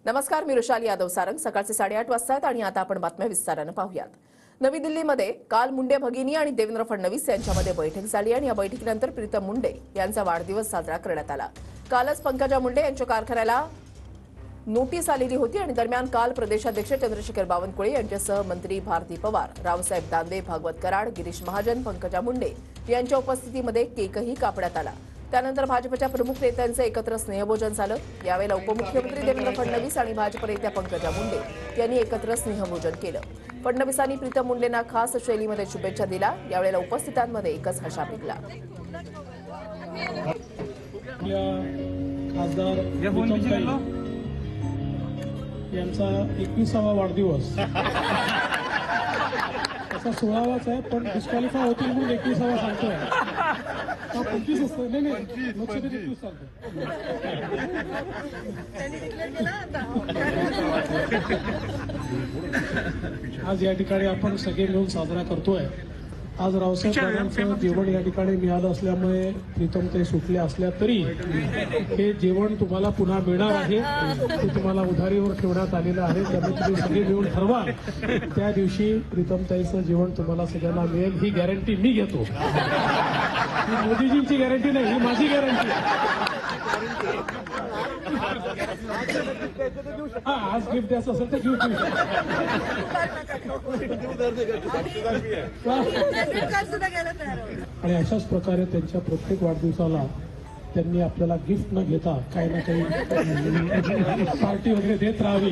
नमस्कार, मी रुशाली यादव सारंग. सकाळचे 8:30 वाजतात आणि आता आपण बातम्या विस्ताराने पाहूयात. नवी दिल्लीमध्ये काल मुंडे भगिनी आणि देवेंद्र फडणवीस यांच्यामध्ये बैठक झाली आणि या बैठकीनंतर प्रीतम मुंडे यांचा वाढदिवस साजरा करण्यात आला. कालच पंकजा मुंडे यांच्या कारखान्याला नोटीस आलेली होती आणि दरम्यान काल प्रदेशाध्यक्ष चंद्रशेखर बावनकुळे यांच्यासह मंत्री भारती पवार, रावसाहेब दानवे, भागवत कराड, गिरीश महाजन, पंकजा मुंडे यांच्या उपस्थितीमध्ये केकही कापण्यात आला. त्यानंतर भाजपच्या प्रमुख नेत्यांचं एकत्र स्नेहभोजन झालं. यावेळेला उपमुख्यमंत्री देवेंद्र फडणवीस आणि भाजप नेत्या पंकजा मुंडे यांनी एकत्र स्नेहभोजन केलं. फडणवीसांनी प्रीतम मुंडेंना खास शैलीमध्ये शुभेच्छा दिल्या. यावेळेला उपस्थितांमध्ये एकच हशा पिकला. खासदार यांचा 21वा वाढदिवस तसा 16वाच आहे, पण डिस्क्वालिफाय होतील म्हणून 21वा सांगतोय. 25 असतं. नाही लोकसभेत 21 चालतं. आज या ठिकाणी आपण सगळे मिळून साजरा करतोय. आज रावसाहेब दादांचं जेवण या ठिकाणी मिळालं असल्यामुळे प्रीतम ते सुटले असल्या तरी हे जेवण तुम्हाला पुन्हा मिळणार आहे. ते तुम्हाला उधारीवर ठेवण्यात आलेलं आहे. त्यामुळे तुम्ही सगळे मिळून ठरवा त्या दिवशी प्रीतमताईचं जेवण तुम्हाला सगळ्यांना मिळेल. ही गॅरंटी मी घेतो. ही मोदीजींची गॅरंटी नाही, ही माझी गॅरंटी. आज गिफ्ट द्यायचं असेल तर गिफ्ट आणि अशाच प्रकारे त्यांच्या प्रत्येक वाढदिवसाला त्यांनी आपल्याला गिफ्ट न घेता काही ना काही पार्टी वगैरे देत राहावी.